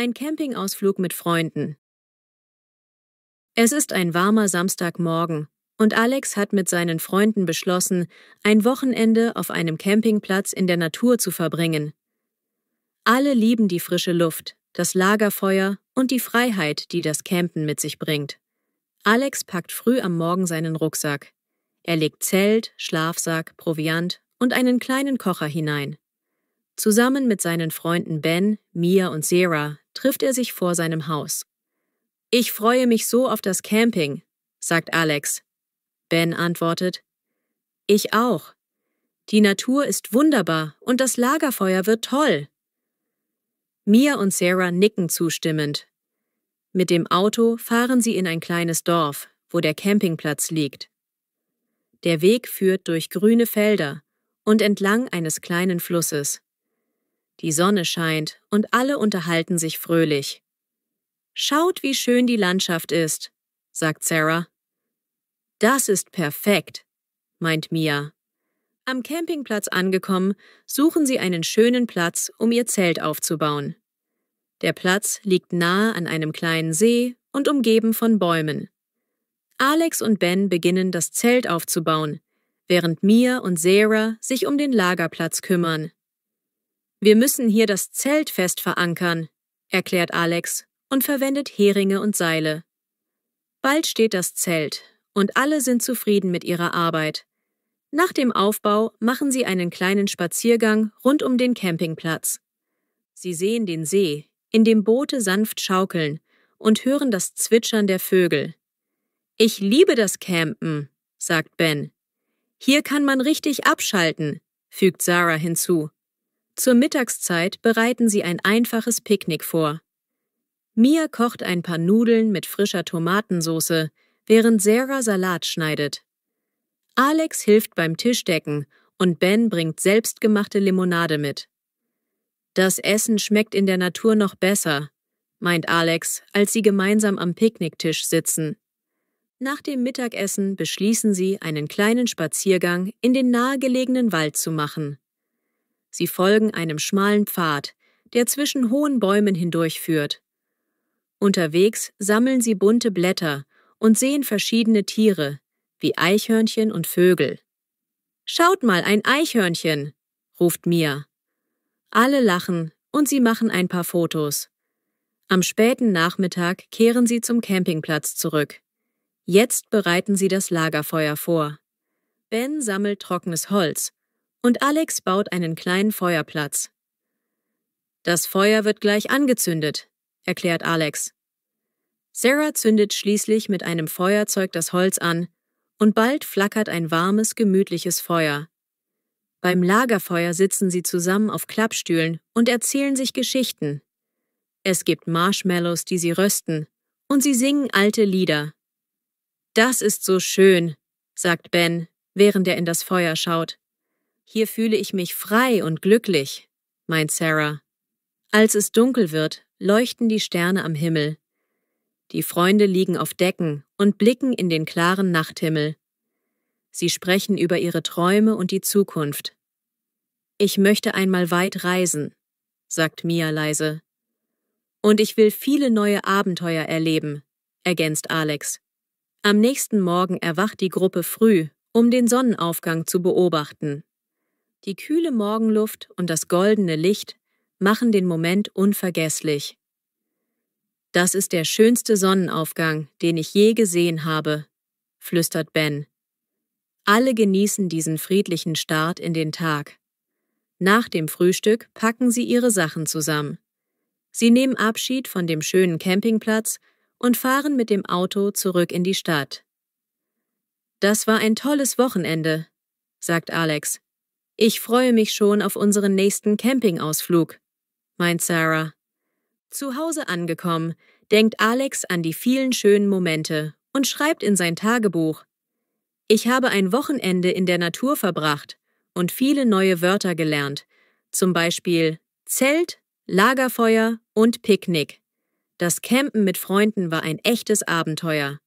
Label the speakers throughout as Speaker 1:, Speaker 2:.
Speaker 1: Ein Campingausflug mit Freunden. Es ist ein warmer Samstagmorgen und Alex hat mit seinen Freunden beschlossen, ein Wochenende auf einem Campingplatz in der Natur zu verbringen. Alle lieben die frische Luft, das Lagerfeuer und die Freiheit, die das Campen mit sich bringt. Alex packt früh am Morgen seinen Rucksack. Er legt Zelt, Schlafsack, Proviant und einen kleinen Kocher hinein. Zusammen mit seinen Freunden Ben, Mia und Sarah trifft er sich vor seinem Haus. »Ich freue mich so auf das Camping«, sagt Alex. Ben antwortet, »Ich auch. Die Natur ist wunderbar und das Lagerfeuer wird toll.« Mia und Sarah nicken zustimmend. Mit dem Auto fahren sie in ein kleines Dorf, wo der Campingplatz liegt. Der Weg führt durch grüne Felder und entlang eines kleinen Flusses. Die Sonne scheint und alle unterhalten sich fröhlich. »Schaut, wie schön die Landschaft ist«, sagt Sarah. »Das ist perfekt«, meint Mia. Am Campingplatz angekommen, suchen sie einen schönen Platz, um ihr Zelt aufzubauen. Der Platz liegt nahe an einem kleinen See und umgeben von Bäumen. Alex und Ben beginnen, das Zelt aufzubauen, während Mia und Sarah sich um den Lagerplatz kümmern. »Wir müssen hier das Zelt fest verankern«, erklärt Alex und verwendet Heringe und Seile. Bald steht das Zelt und alle sind zufrieden mit ihrer Arbeit. Nach dem Aufbau machen sie einen kleinen Spaziergang rund um den Campingplatz. Sie sehen den See, in dem Boote sanft schaukeln und hören das Zwitschern der Vögel. »Ich liebe das Campen«, sagt Ben. »Hier kann man richtig abschalten«, fügt Sarah hinzu. Zur Mittagszeit bereiten sie ein einfaches Picknick vor. Mia kocht ein paar Nudeln mit frischer Tomatensauce, während Sarah Salat schneidet. Alex hilft beim Tischdecken und Ben bringt selbstgemachte Limonade mit. »Das Essen schmeckt in der Natur noch besser«, meint Alex, als sie gemeinsam am Picknicktisch sitzen. Nach dem Mittagessen beschließen sie, einen kleinen Spaziergang in den nahegelegenen Wald zu machen. Sie folgen einem schmalen Pfad, der zwischen hohen Bäumen hindurchführt. Unterwegs sammeln sie bunte Blätter und sehen verschiedene Tiere, wie Eichhörnchen und Vögel. »Schaut mal, ein Eichhörnchen«, ruft Mia. Alle lachen und sie machen ein paar Fotos. Am späten Nachmittag kehren sie zum Campingplatz zurück. Jetzt bereiten sie das Lagerfeuer vor. Ben sammelt trockenes Holz und Alex baut einen kleinen Feuerplatz. »Das Feuer wird gleich angezündet«, erklärt Alex. Sarah zündet schließlich mit einem Feuerzeug das Holz an und bald flackert ein warmes, gemütliches Feuer. Beim Lagerfeuer sitzen sie zusammen auf Klappstühlen und erzählen sich Geschichten. Es gibt Marshmallows, die sie rösten, und sie singen alte Lieder. »Das ist so schön«, sagt Ben, während er in das Feuer schaut. »Hier fühle ich mich frei und glücklich«, meint Sarah. Als es dunkel wird, leuchten die Sterne am Himmel. Die Freunde liegen auf Decken und blicken in den klaren Nachthimmel. Sie sprechen über ihre Träume und die Zukunft. »Ich möchte einmal weit reisen«, sagt Mia leise. »Und ich will viele neue Abenteuer erleben«, ergänzt Alex. Am nächsten Morgen erwacht die Gruppe früh, um den Sonnenaufgang zu beobachten. Die kühle Morgenluft und das goldene Licht machen den Moment unvergesslich. »Das ist der schönste Sonnenaufgang, den ich je gesehen habe«, flüstert Ben. Alle genießen diesen friedlichen Start in den Tag. Nach dem Frühstück packen sie ihre Sachen zusammen. Sie nehmen Abschied von dem schönen Campingplatz und fahren mit dem Auto zurück in die Stadt. »Das war ein tolles Wochenende«, sagt Alex. »Ich freue mich schon auf unseren nächsten Campingausflug«, meint Sarah. Zu Hause angekommen, denkt Alex an die vielen schönen Momente und schreibt in sein Tagebuch: »Ich habe ein Wochenende in der Natur verbracht und viele neue Wörter gelernt, zum Beispiel Zelt, Lagerfeuer und Picknick. Das Campen mit Freunden war ein echtes Abenteuer.«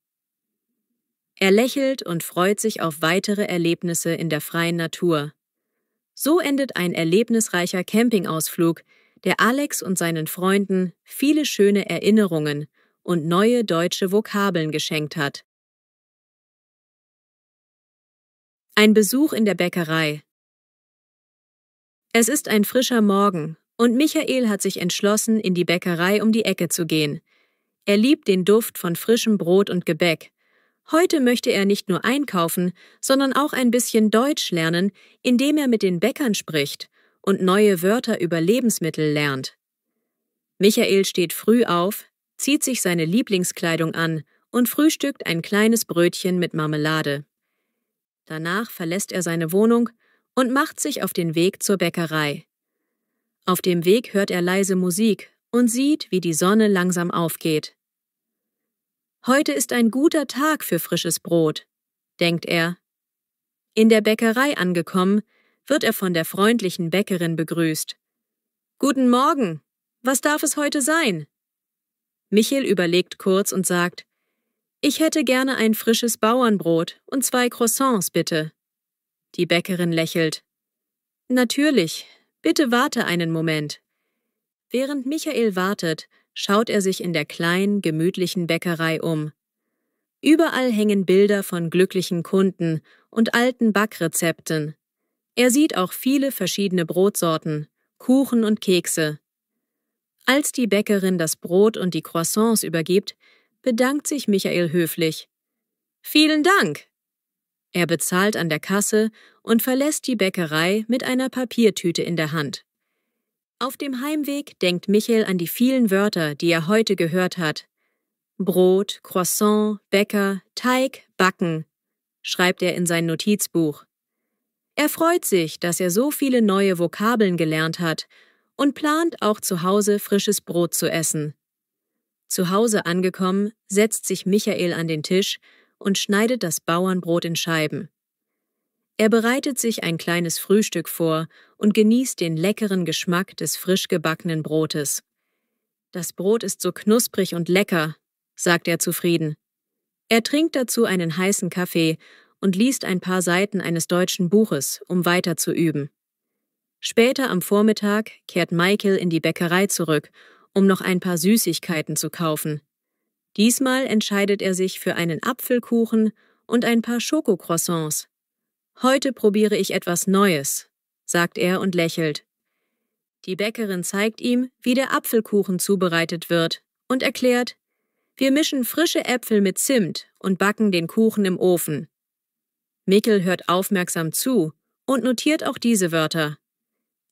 Speaker 1: Er lächelt und freut sich auf weitere Erlebnisse in der freien Natur. So endet ein erlebnisreicher Campingausflug, der Alex und seinen Freunden viele schöne Erinnerungen und neue deutsche Vokabeln geschenkt hat. Ein Besuch in der Bäckerei. Es ist ein frischer Morgen und Michael hat sich entschlossen, in die Bäckerei um die Ecke zu gehen. Er liebt den Duft von frischem Brot und Gebäck. Heute möchte er nicht nur einkaufen, sondern auch ein bisschen Deutsch lernen, indem er mit den Bäckern spricht und neue Wörter über Lebensmittel lernt. Michael steht früh auf, zieht sich seine Lieblingskleidung an und frühstückt ein kleines Brötchen mit Marmelade. Danach verlässt er seine Wohnung und macht sich auf den Weg zur Bäckerei. Auf dem Weg hört er leise Musik und sieht, wie die Sonne langsam aufgeht. Heute ist ein guter Tag für frisches Brot, denkt er. In der Bäckerei angekommen, wird er von der freundlichen Bäckerin begrüßt. »Guten Morgen! Was darf es heute sein?« Michael überlegt kurz und sagt, »Ich hätte gerne ein frisches Bauernbrot und 2 Croissants, bitte.« Die Bäckerin lächelt. »Natürlich, bitte warte einen Moment.« Während Michael wartet, schaut er sich in der kleinen, gemütlichen Bäckerei um. Überall hängen Bilder von glücklichen Kunden und alten Backrezepten. Er sieht auch viele verschiedene Brotsorten, Kuchen und Kekse. Als die Bäckerin das Brot und die Croissants übergibt, bedankt sich Michael höflich. »Vielen Dank!« Er bezahlt an der Kasse und verlässt die Bäckerei mit einer Papiertüte in der Hand. Auf dem Heimweg denkt Michael an die vielen Wörter, die er heute gehört hat. Brot, Croissant, Bäcker, Teig, Backen, schreibt er in sein Notizbuch. Er freut sich, dass er so viele neue Vokabeln gelernt hat und plant auch zu Hause frisches Brot zu essen. Zu Hause angekommen, setzt sich Michael an den Tisch und schneidet das Bauernbrot in Scheiben. Er bereitet sich ein kleines Frühstück vor und genießt den leckeren Geschmack des frisch gebackenen Brotes. »Das Brot ist so knusprig und lecker«, sagt er zufrieden. Er trinkt dazu einen heißen Kaffee und liest ein paar Seiten eines deutschen Buches, um weiter zu üben. Später am Vormittag kehrt Michael in die Bäckerei zurück, um noch ein paar Süßigkeiten zu kaufen. Diesmal entscheidet er sich für einen Apfelkuchen und ein paar Schokocroissants. »Heute probiere ich etwas Neues«, sagt er und lächelt. Die Bäckerin zeigt ihm, wie der Apfelkuchen zubereitet wird und erklärt, »Wir mischen frische Äpfel mit Zimt und backen den Kuchen im Ofen.« Michael hört aufmerksam zu und notiert auch diese Wörter.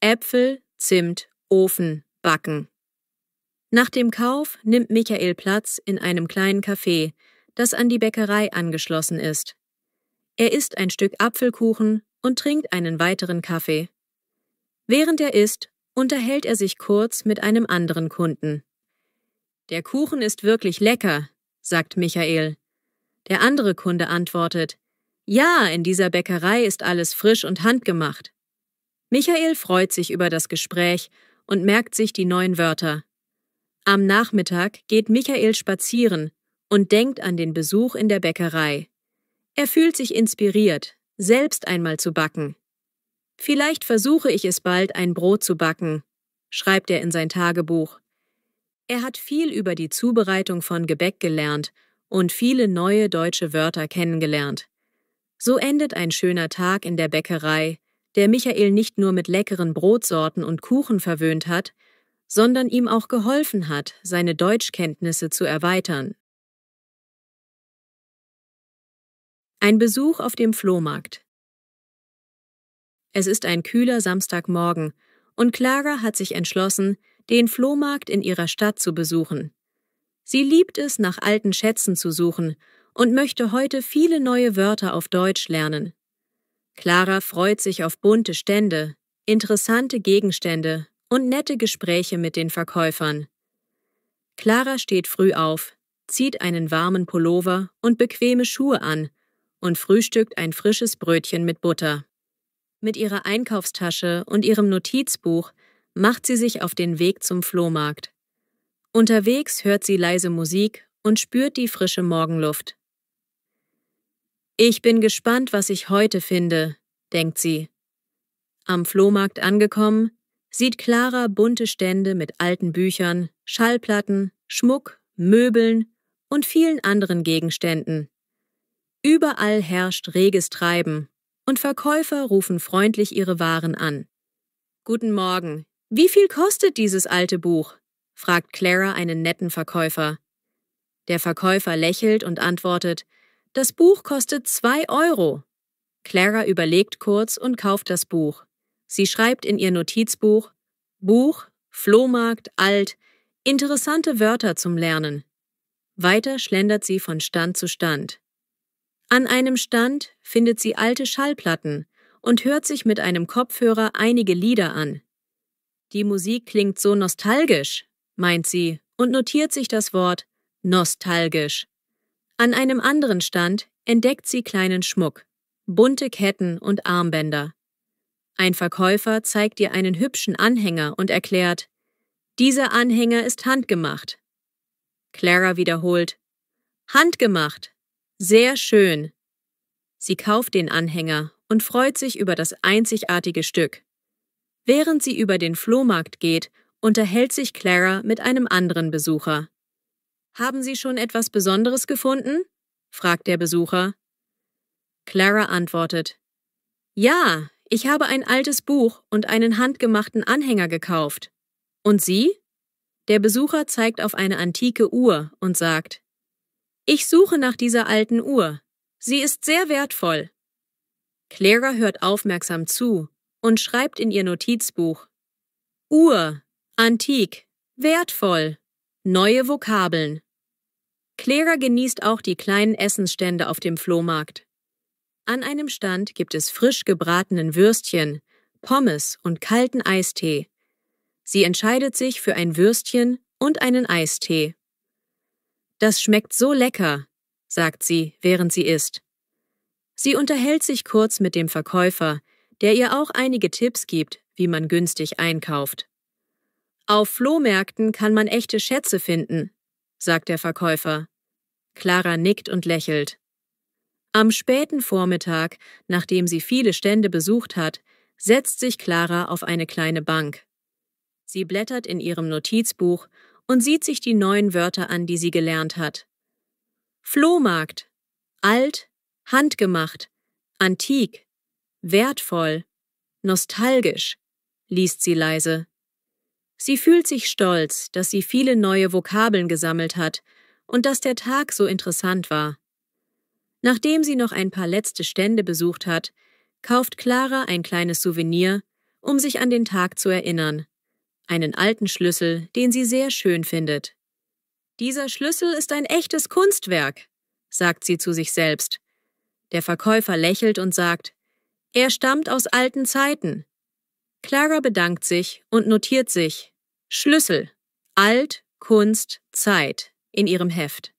Speaker 1: Äpfel, Zimt, Ofen, Backen. Nach dem Kauf nimmt Michael Platz in einem kleinen Café, das an die Bäckerei angeschlossen ist. Er isst ein Stück Apfelkuchen und trinkt einen weiteren Kaffee. Während er isst, unterhält er sich kurz mit einem anderen Kunden. »Der Kuchen ist wirklich lecker«, sagt Michael. Der andere Kunde antwortet, »Ja, in dieser Bäckerei ist alles frisch und handgemacht.« Michael freut sich über das Gespräch und merkt sich die neuen Wörter. Am Nachmittag geht Michael spazieren und denkt an den Besuch in der Bäckerei. Er fühlt sich inspiriert, selbst einmal zu backen. »Vielleicht versuche ich es bald, ein Brot zu backen«, schreibt er in sein Tagebuch. Er hat viel über die Zubereitung von Gebäck gelernt und viele neue deutsche Wörter kennengelernt. So endet ein schöner Tag in der Bäckerei, der Michael nicht nur mit leckeren Brotsorten und Kuchen verwöhnt hat, sondern ihm auch geholfen hat, seine Deutschkenntnisse zu erweitern. Ein Besuch auf dem Flohmarkt. Es ist ein kühler Samstagmorgen und Clara hat sich entschlossen, den Flohmarkt in ihrer Stadt zu besuchen. Sie liebt es, nach alten Schätzen zu suchen und möchte heute viele neue Wörter auf Deutsch lernen. Clara freut sich auf bunte Stände, interessante Gegenstände und nette Gespräche mit den Verkäufern. Clara steht früh auf, zieht einen warmen Pullover und bequeme Schuhe an und frühstückt ein frisches Brötchen mit Butter. Mit ihrer Einkaufstasche und ihrem Notizbuch macht sie sich auf den Weg zum Flohmarkt. Unterwegs hört sie leise Musik und spürt die frische Morgenluft. »Ich bin gespannt, was ich heute finde«, denkt sie. Am Flohmarkt angekommen, sieht Clara bunte Stände mit alten Büchern, Schallplatten, Schmuck, Möbeln und vielen anderen Gegenständen. Überall herrscht reges Treiben und Verkäufer rufen freundlich ihre Waren an. »Guten Morgen. Wie viel kostet dieses alte Buch?« fragt Clara einen netten Verkäufer. Der Verkäufer lächelt und antwortet, »Das Buch kostet 2 €. Clara überlegt kurz und kauft das Buch. Sie schreibt in ihr Notizbuch, Buch, Flohmarkt, alt, interessante Wörter zum Lernen. Weiter schlendert sie von Stand zu Stand. An einem Stand findet sie alte Schallplatten und hört sich mit einem Kopfhörer einige Lieder an. Die Musik klingt so nostalgisch, meint sie und notiert sich das Wort nostalgisch. An einem anderen Stand entdeckt sie kleinen Schmuck, bunte Ketten und Armbänder. Ein Verkäufer zeigt ihr einen hübschen Anhänger und erklärt, dieser Anhänger ist handgemacht. Clara wiederholt, handgemacht, sehr schön. Sie kauft den Anhänger und freut sich über das einzigartige Stück. Während sie über den Flohmarkt geht, unterhält sich Clara mit einem anderen Besucher. »Haben Sie schon etwas Besonderes gefunden?« fragt der Besucher. Clara antwortet, »Ja, ich habe ein altes Buch und einen handgemachten Anhänger gekauft. Und Sie?« Der Besucher zeigt auf eine antike Uhr und sagt, »Ich suche nach dieser alten Uhr. Sie ist sehr wertvoll.« Clara hört aufmerksam zu und schreibt in ihr Notizbuch, Uhr, antik, wertvoll, neue Vokabeln. Clara genießt auch die kleinen Essensstände auf dem Flohmarkt. An einem Stand gibt es frisch gebratenen Würstchen, Pommes und kalten Eistee. Sie entscheidet sich für ein Würstchen und einen Eistee. »Das schmeckt so lecker«, sagt sie, während sie isst. Sie unterhält sich kurz mit dem Verkäufer, der ihr auch einige Tipps gibt, wie man günstig einkauft. »Auf Flohmärkten kann man echte Schätze finden«, sagt der Verkäufer. Clara nickt und lächelt. Am späten Vormittag, nachdem sie viele Stände besucht hat, setzt sich Clara auf eine kleine Bank. Sie blättert in ihrem Notizbuch und sieht sich die neuen Wörter an, die sie gelernt hat. Flohmarkt, alt, handgemacht, antik, wertvoll, nostalgisch, liest sie leise. Sie fühlt sich stolz, dass sie viele neue Vokabeln gesammelt hat und dass der Tag so interessant war. Nachdem sie noch ein paar letzte Stände besucht hat, kauft Clara ein kleines Souvenir, um sich an den Tag zu erinnern. Einen alten Schlüssel, den sie sehr schön findet. »Dieser Schlüssel ist ein echtes Kunstwerk«, sagt sie zu sich selbst. Der Verkäufer lächelt und sagt, »Er stammt aus alten Zeiten.« Clara bedankt sich und notiert sich Schlüssel, alt, Kunst, Zeit in ihrem Heft.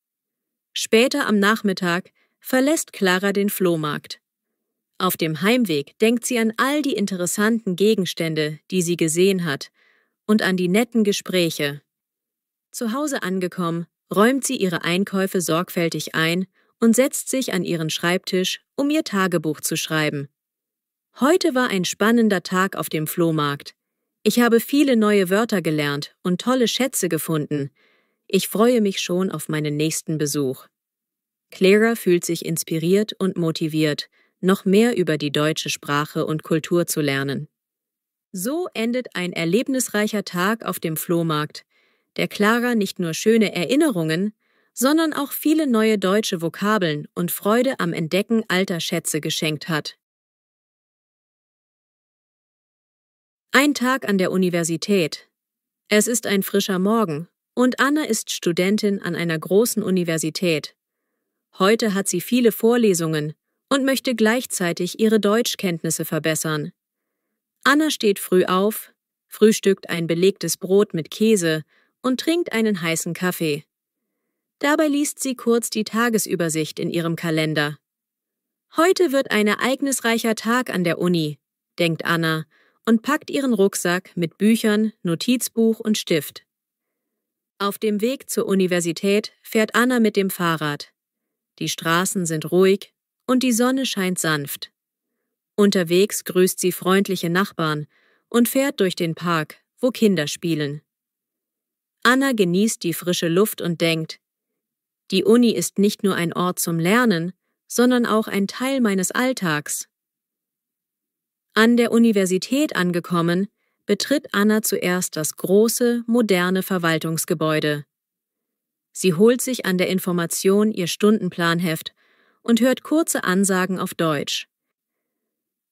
Speaker 1: Später am Nachmittag verlässt Clara den Flohmarkt. Auf dem Heimweg denkt sie an all die interessanten Gegenstände, die sie gesehen hat, und an die netten Gespräche. Zu Hause angekommen, räumt sie ihre Einkäufe sorgfältig ein und setzt sich an ihren Schreibtisch, um ihr Tagebuch zu schreiben. Heute war ein spannender Tag auf dem Flohmarkt. Ich habe viele neue Wörter gelernt und tolle Schätze gefunden. Ich freue mich schon auf meinen nächsten Besuch. Clara fühlt sich inspiriert und motiviert, noch mehr über die deutsche Sprache und Kultur zu lernen. So endet ein erlebnisreicher Tag auf dem Flohmarkt, der Clara nicht nur schöne Erinnerungen, sondern auch viele neue deutsche Vokabeln und Freude am Entdecken alter Schätze geschenkt hat. Ein Tag an der Universität. Es ist ein frischer Morgen und Anna ist Studentin an einer großen Universität. Heute hat sie viele Vorlesungen und möchte gleichzeitig ihre Deutschkenntnisse verbessern. Anna steht früh auf, frühstückt ein belegtes Brot mit Käse und trinkt einen heißen Kaffee. Dabei liest sie kurz die Tagesübersicht in ihrem Kalender. Heute wird ein ereignisreicher Tag an der Uni, denkt Anna und packt ihren Rucksack mit Büchern, Notizbuch und Stift. Auf dem Weg zur Universität fährt Anna mit dem Fahrrad. Die Straßen sind ruhig und die Sonne scheint sanft. Unterwegs grüßt sie freundliche Nachbarn und fährt durch den Park, wo Kinder spielen. Anna genießt die frische Luft und denkt: Die Uni ist nicht nur ein Ort zum Lernen, sondern auch ein Teil meines Alltags. An der Universität angekommen, betritt Anna zuerst das große, moderne Verwaltungsgebäude. Sie holt sich an der Information ihr Stundenplanheft und hört kurze Ansagen auf Deutsch.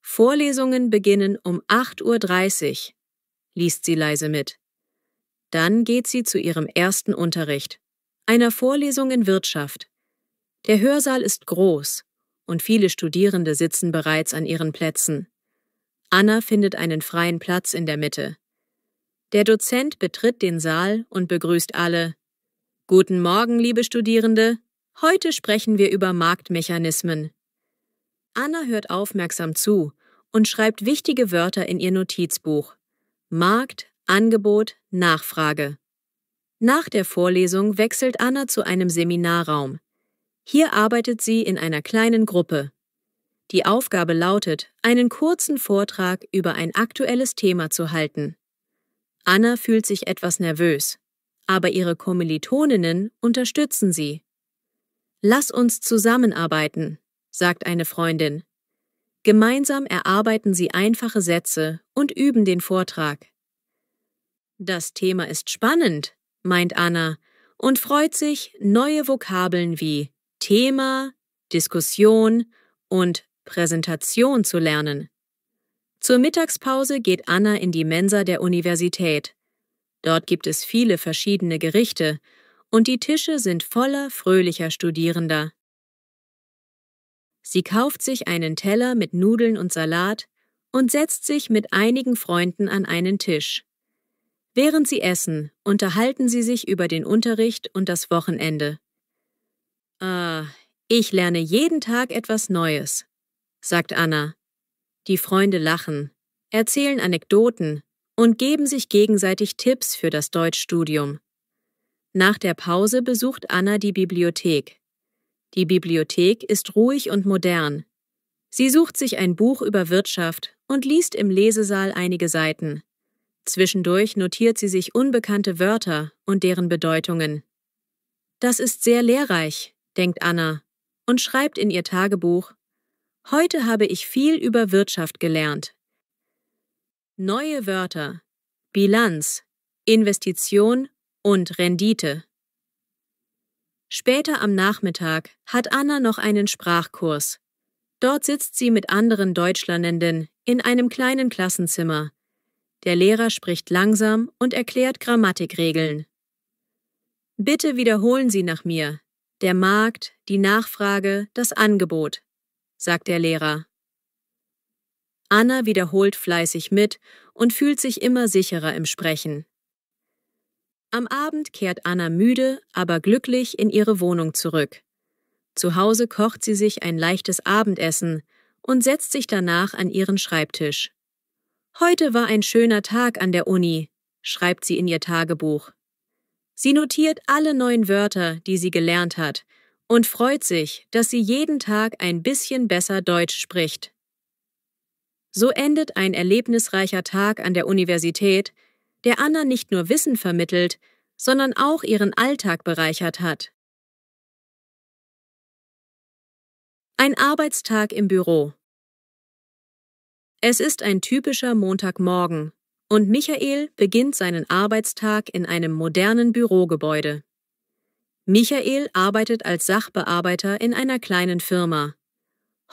Speaker 1: Vorlesungen beginnen um 8:30 Uhr, liest sie leise mit. Dann geht sie zu ihrem ersten Unterricht, einer Vorlesung in Wirtschaft. Der Hörsaal ist groß und viele Studierende sitzen bereits an ihren Plätzen. Anna findet einen freien Platz in der Mitte. Der Dozent betritt den Saal und begrüßt alle. Guten Morgen, liebe Studierende. Heute sprechen wir über Marktmechanismen. Anna hört aufmerksam zu und schreibt wichtige Wörter in ihr Notizbuch. Markt, Angebot, Nachfrage. Nach der Vorlesung wechselt Anna zu einem Seminarraum. Hier arbeitet sie in einer kleinen Gruppe. Die Aufgabe lautet, einen kurzen Vortrag über ein aktuelles Thema zu halten. Anna fühlt sich etwas nervös, aber ihre Kommilitoninnen unterstützen sie. Lass uns zusammenarbeiten, sagt eine Freundin. Gemeinsam erarbeiten sie einfache Sätze und üben den Vortrag. Das Thema ist spannend, meint Anna und freut sich, neue Vokabeln wie Thema, Diskussion und Präsentation zu lernen. Zur Mittagspause geht Anna in die Mensa der Universität. Dort gibt es viele verschiedene Gerichte und die Tische sind voller fröhlicher Studierender. Sie kauft sich einen Teller mit Nudeln und Salat und setzt sich mit einigen Freunden an einen Tisch. Während sie essen, unterhalten sie sich über den Unterricht und das Wochenende. Ich lerne jeden Tag etwas Neues, sagt Anna. Die Freunde lachen, erzählen Anekdoten und geben sich gegenseitig Tipps für das Deutschstudium. Nach der Pause besucht Anna die Bibliothek. Die Bibliothek ist ruhig und modern. Sie sucht sich ein Buch über Wirtschaft und liest im Lesesaal einige Seiten. Zwischendurch notiert sie sich unbekannte Wörter und deren Bedeutungen. Das ist sehr lehrreich, denkt Anna und schreibt in ihr Tagebuch: Heute habe ich viel über Wirtschaft gelernt. Neue Wörter: Bilanz, Investition und Rendite. Später am Nachmittag hat Anna noch einen Sprachkurs. Dort sitzt sie mit anderen Deutschlernenden in einem kleinen Klassenzimmer. Der Lehrer spricht langsam und erklärt Grammatikregeln. Bitte wiederholen Sie nach mir: Der Markt, die Nachfrage, das Angebot, sagt der Lehrer. Anna wiederholt fleißig mit und fühlt sich immer sicherer im Sprechen. Am Abend kehrt Anna müde, aber glücklich in ihre Wohnung zurück. Zu Hause kocht sie sich ein leichtes Abendessen und setzt sich danach an ihren Schreibtisch. Heute war ein schöner Tag an der Uni, schreibt sie in ihr Tagebuch. Sie notiert alle neuen Wörter, die sie gelernt hat, und freut sich, dass sie jeden Tag ein bisschen besser Deutsch spricht. So endet ein erlebnisreicher Tag an der Universität, der Anna nicht nur Wissen vermittelt, sondern auch ihren Alltag bereichert hat. Ein Arbeitstag im Büro. Es ist ein typischer Montagmorgen und Michael beginnt seinen Arbeitstag in einem modernen Bürogebäude. Michael arbeitet als Sachbearbeiter in einer kleinen Firma.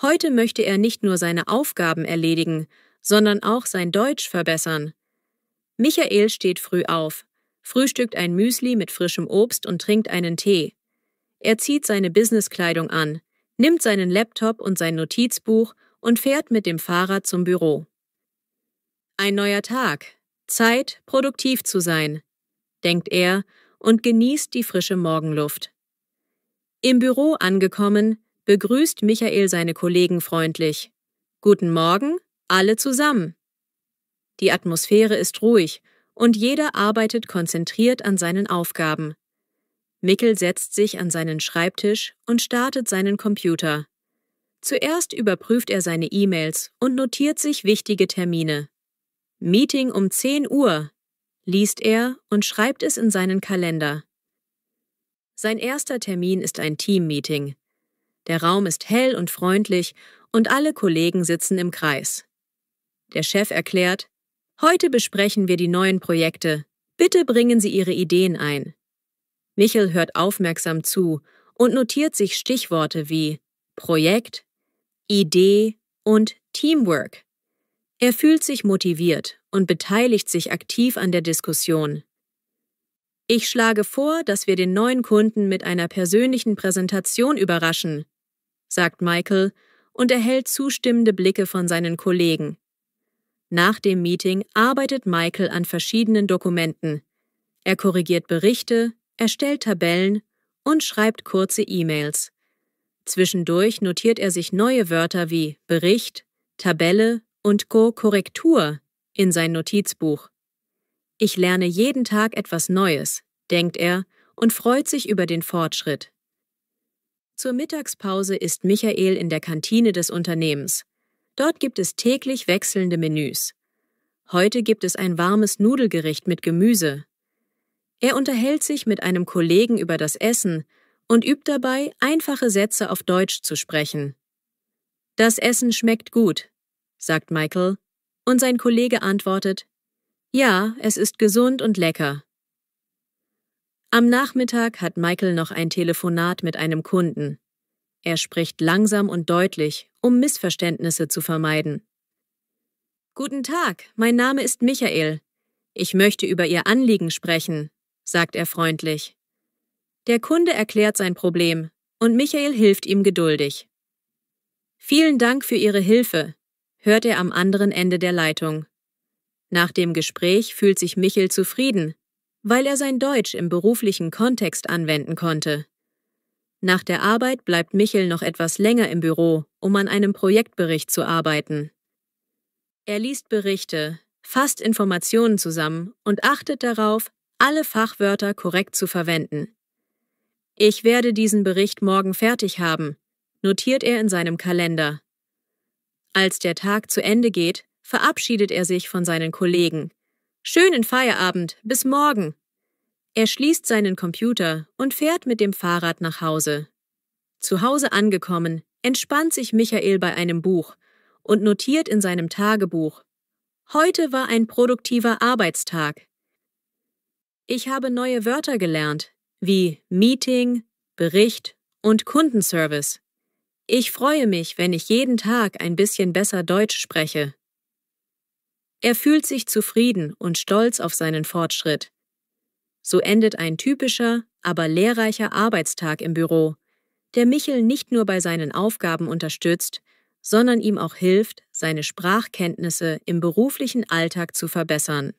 Speaker 1: Heute möchte er nicht nur seine Aufgaben erledigen, sondern auch sein Deutsch verbessern. Michael steht früh auf, frühstückt ein Müsli mit frischem Obst und trinkt einen Tee. Er zieht seine Businesskleidung an, nimmt seinen Laptop und sein Notizbuch und fährt mit dem Fahrrad zum Büro. Ein neuer Tag, Zeit, produktiv zu sein, denkt er und genießt die frische Morgenluft. Im Büro angekommen, begrüßt Michael seine Kollegen freundlich. Guten Morgen, alle zusammen. Die Atmosphäre ist ruhig und jeder arbeitet konzentriert an seinen Aufgaben. Mikkel setzt sich an seinen Schreibtisch und startet seinen Computer. Zuerst überprüft er seine E-Mails und notiert sich wichtige Termine. Meeting um 10 Uhr, liest er und schreibt es in seinen Kalender. Sein erster Termin ist ein Teammeeting. Der Raum ist hell und freundlich und alle Kollegen sitzen im Kreis. Der Chef erklärt: Heute besprechen wir die neuen Projekte. Bitte bringen Sie Ihre Ideen ein. Michel hört aufmerksam zu und notiert sich Stichworte wie Projekt, Idee und Teamwork. Er fühlt sich motiviert und beteiligt sich aktiv an der Diskussion. Ich schlage vor, dass wir den neuen Kunden mit einer persönlichen Präsentation überraschen, sagt Michael und erhält zustimmende Blicke von seinen Kollegen. Nach dem Meeting arbeitet Michael an verschiedenen Dokumenten. Er korrigiert Berichte, erstellt Tabellen und schreibt kurze E-Mails. Zwischendurch notiert er sich neue Wörter wie Bericht, Tabelle und Korrektur in sein Notizbuch. Ich lerne jeden Tag etwas Neues, denkt er und freut sich über den Fortschritt. Zur Mittagspause isst Michael in der Kantine des Unternehmens. Dort gibt es täglich wechselnde Menüs. Heute gibt es ein warmes Nudelgericht mit Gemüse. Er unterhält sich mit einem Kollegen über das Essen und übt dabei, einfache Sätze auf Deutsch zu sprechen. Das Essen schmeckt gut, sagt Michael, und sein Kollege antwortet: Ja, es ist gesund und lecker. Am Nachmittag hat Michael noch ein Telefonat mit einem Kunden. Er spricht langsam und deutlich, um Missverständnisse zu vermeiden. Guten Tag, mein Name ist Michael. Ich möchte über Ihr Anliegen sprechen, sagt er freundlich. Der Kunde erklärt sein Problem und Michael hilft ihm geduldig. Vielen Dank für Ihre Hilfe, hört er am anderen Ende der Leitung. Nach dem Gespräch fühlt sich Michael zufrieden, weil er sein Deutsch im beruflichen Kontext anwenden konnte. Nach der Arbeit bleibt Michael noch etwas länger im Büro, um an einem Projektbericht zu arbeiten. Er liest Berichte, fasst Informationen zusammen und achtet darauf, alle Fachwörter korrekt zu verwenden. Ich werde diesen Bericht morgen fertig haben, notiert er in seinem Kalender. Als der Tag zu Ende geht, verabschiedet er sich von seinen Kollegen. Schönen Feierabend, bis morgen! Er schließt seinen Computer und fährt mit dem Fahrrad nach Hause. Zu Hause angekommen, entspannt sich Michael bei einem Buch und notiert in seinem Tagebuch: Heute war ein produktiver Arbeitstag. Ich habe neue Wörter gelernt, wie Meeting, Bericht und Kundenservice. Ich freue mich, wenn ich jeden Tag ein bisschen besser Deutsch spreche. Er fühlt sich zufrieden und stolz auf seinen Fortschritt. So endet ein typischer, aber lehrreicher Arbeitstag im Büro, der Michael nicht nur bei seinen Aufgaben unterstützt, sondern ihm auch hilft, seine Sprachkenntnisse im beruflichen Alltag zu verbessern.